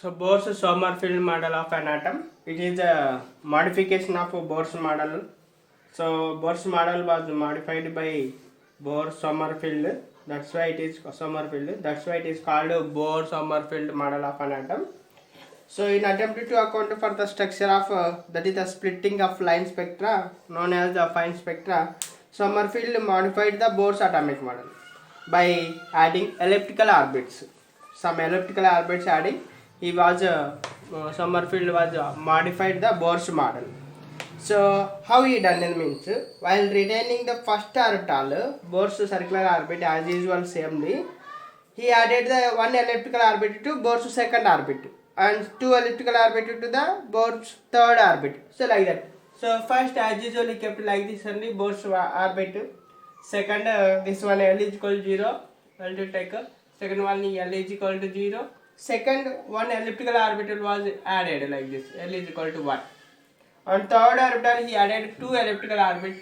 So Bohr-Sommerfeld model of an atom. It is a modification of Bohr's model. So Bohr's model was modified by Bohr-Sommerfeld. That's why it is Sommerfeld. That's why it is called Bohr-Sommerfeld model of an atom. So in attempt to account for the structure of that is the splitting of line spectra known as the fine spectra, Sommerfeld modified the Bohr's atomic model by adding elliptical orbits. Some elliptical orbits adding, he was Sommerfeld was modified the Bohr's model. So how he done it means, while retaining the first orbital, Bohr's circular orbit as usual samely, he added the one elliptical orbit to Bohr's second orbit and two elliptical orbit to the Bohr's third orbit. So like that. So first as usual he kept like this only Bohr's orbit. Second this one L is equal to 0. I'll take second one L is equal to 0. Second one elliptical orbital was added like this. L is equal to 1. On third orbital he added two elliptical orbit.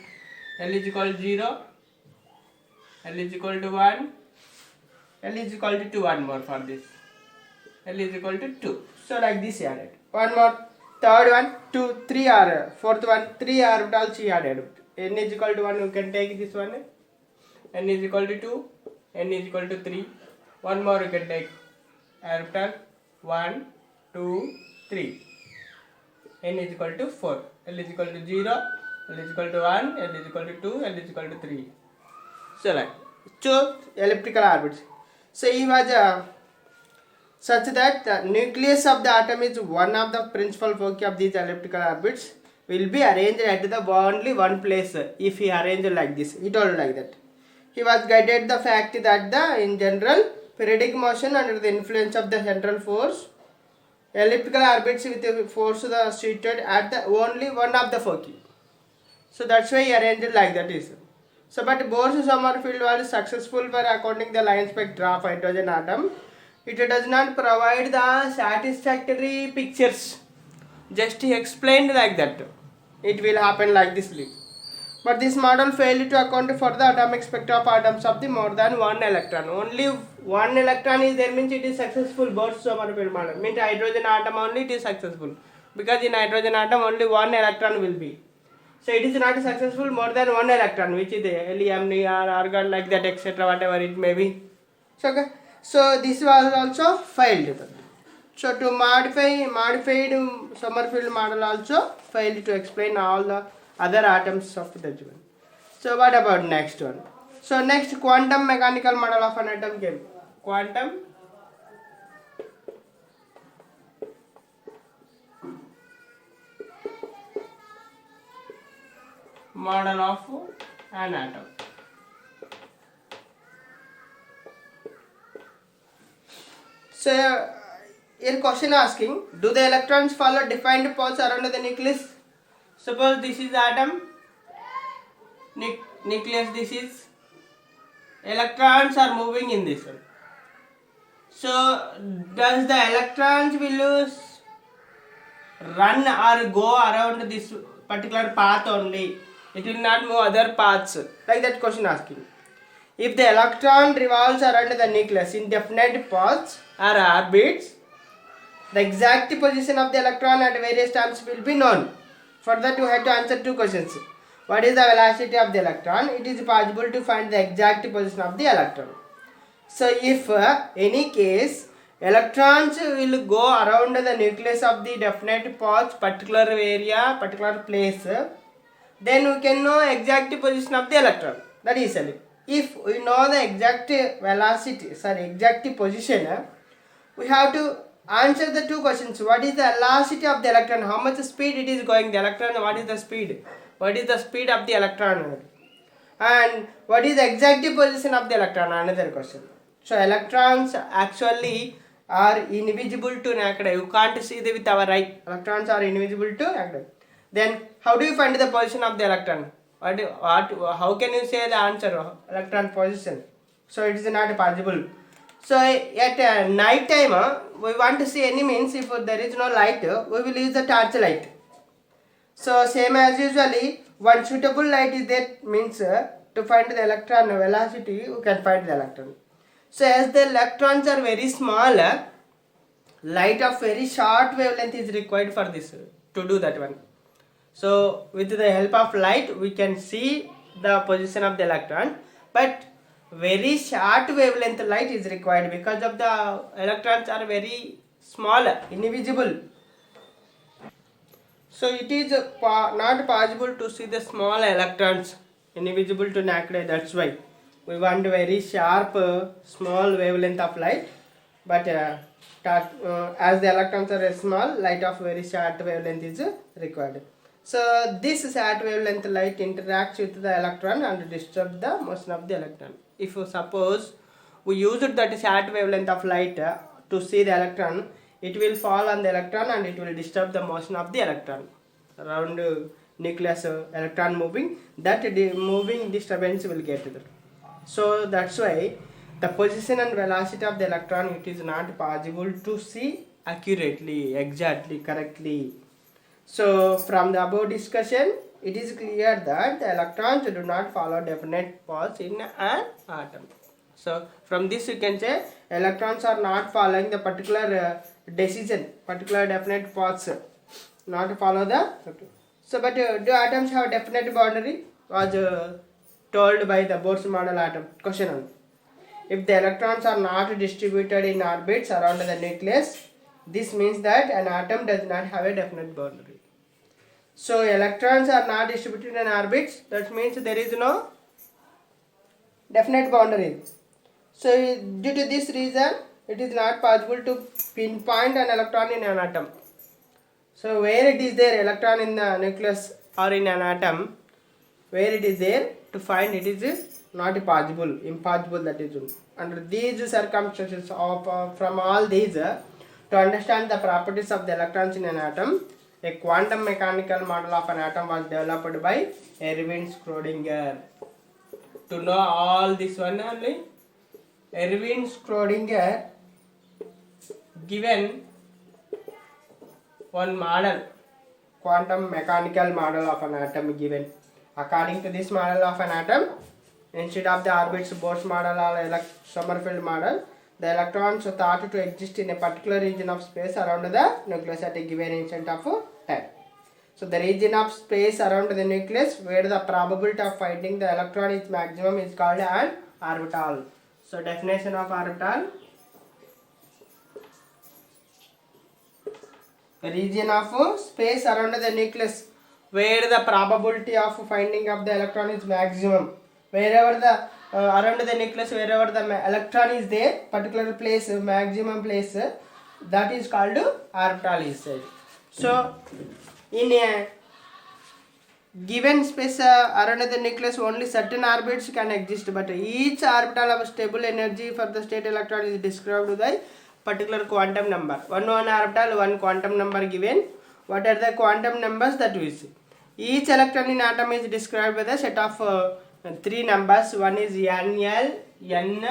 L is equal to 0. L is equal to 1. L is equal to 2. One more for this. L is equal to 2. So like this he added. One more. Third one, 2, 3 or fourth one, 3 orbitals he added. N is equal to 1, you can take this one. N is equal to 2. N is equal to 3. One more you can take. Orbital 1, 2, 3. N is equal to 4. L is equal to 0. L is equal to 1. L is equal to 2. L is equal to 3. So like. So elliptical orbits. So he was such that the nucleus of the atom is one of the principal foci of these elliptical orbits will be arranged at the only one place if he arranged like this. He told like that. He was guided the fact that the in general periodic motion under the influence of the central force, elliptical orbits with the force situated at the only one of the foci. So that's why he arranged like that is. So but Bohr-Sommerfeld was successful for accounting the line spectra of hydrogen atom. It does not provide the satisfactory pictures. Just he explained like that. It will happen like this. But this model failed to account for the atomic spectra of atoms of the more than one electron. Only one electron is there means it is successful. Bohr-Sommerfeld model means hydrogen atom only it is successful. Because in hydrogen atom only one electron will be. So it is not successful more than one electron, which is the helium, neon, argon, like that, etc. Whatever it may be. So, okay. So this was also failed. So to modified Sommerfeld model also failed to explain all the other atoms of the given. So what about next one? So next quantum mechanical model of an atom came. Quantum model of an atom. So here question asking, do the electrons follow defined paths around the nucleus? Suppose this is atom, nucleus this is, electrons are moving in this one. So does the electrons will run or go around this particular path only? It will not move other paths. Like that question asking. If the electron revolves around the nucleus in definite paths or orbits, the exact position of the electron at various times will be known. For that you have to answer two questions. What is the velocity of the electron? It is possible to find the exact position of the electron. So if any case electrons will go around the nucleus of the definite path, particular area, particular place, then we can know exact position of the electron. That is it. If we know the exact velocity, exact position, we have to answer the two questions. What is the velocity of the electron? How much speed it is going? The electron, what is the speed? What is the speed of the electron? And what is the exact position of the electron? Another question. So electrons actually are invisible to naked eye. You can't see them with our eye. Electrons are invisible to naked eye. Then how do you find the position of the electron? How can you say the answer? Electron position. So it is not possible. So at night time, we want to see any means if there is no light, we will use the torch light. So same as usually, one suitable light is there means to find the electron velocity, you can find the electron. So as the electrons are very small, light of very short wavelength is required for this to do that one. So with the help of light we can see the position of the electron, but very short wavelength light is required because of the electrons are very small, invisible. So it is not possible to see the small electrons, invisible to naked eye. That's why we want very sharp small wavelength of light, but as the electrons are small, light of very short wavelength is required. So this short wavelength light interacts with the electron and disturbs the motion of the electron. If suppose we used that short wavelength of light to see the electron, it will fall on the electron and it will disturb the motion of the electron around nucleus. Electron moving, that moving disturbance will get there. So that's why the position and velocity of the electron, it is not possible to see accurately, exactly, correctly. So from the above discussion, it is clear that the electrons do not follow definite paths in an atom. So from this you can say electrons are not following the particular particular definite paths, not follow the. So but do atoms have definite boundary? Was told by the Bohr's model atom. Question on. If the electrons are not distributed in orbits around the nucleus, this means that an atom does not have a definite boundary. So electrons are not distributed in orbits, that means there is no definite boundary. So due to this reason, it is not possible to pinpoint an electron in an atom. So where it is there, electron in the nucleus or in an atom, where it is there, to find it is not possible, impossible, that is. Under these circumstances from all these, to understand the properties of the electrons in an atom, a quantum mechanical model of an atom was developed by Erwin Schrödinger. To know all this one only, Erwin Schrödinger given one model, quantum mechanical model of an atom given. According to this model of an atom, instead of the orbits, Bohr's model or Sommerfeld model, the electrons are thought to exist in a particular region of space around the nucleus at a given instant of time. So the region of space around the nucleus where the probability of finding the electron is maximum is called an orbital. So definition of orbital: a region of space around the nucleus where the probability of finding of the electron is maximum. Wherever the around the nucleus, wherever the electron is there, particular place, maximum place, that is called orbital is said. So in a given space around the nucleus, only certain orbits can exist, but each orbital of stable energy for the state electron is described by particular quantum number. One orbital, one quantum number given. What are the quantum numbers that we see? Each electron in atom is described with a set of three numbers. One is NL, N,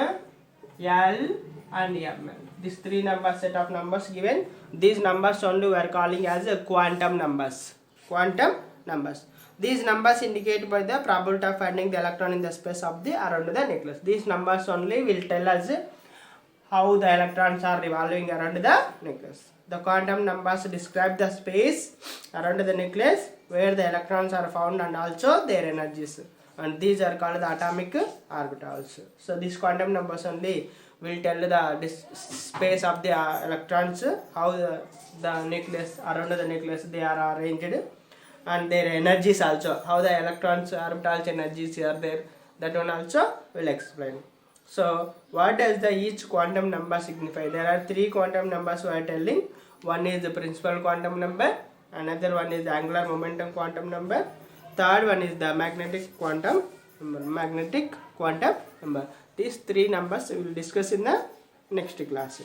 L and M. These three numbers, set of numbers given. These numbers only we are calling as quantum numbers. Quantum numbers. These numbers indicate by the probability of finding the electron in the space of the around the nucleus. These numbers only will tell us how the electrons are revolving around the nucleus. The quantum numbers describe the space around the nucleus where the electrons are found and also their energies. And these are called the atomic orbitals. So these quantum numbers only will tell the space of the electrons, how the nucleus, around the nucleus they are arranged, and their energies also, how the electrons orbitals energies are there, that one also will explain. So what does the each quantum number signify? There are three quantum numbers we are telling. One is the principal quantum number, another one is the angular momentum quantum number, third one is the magnetic quantum number. These three numbers we will discuss in the next class.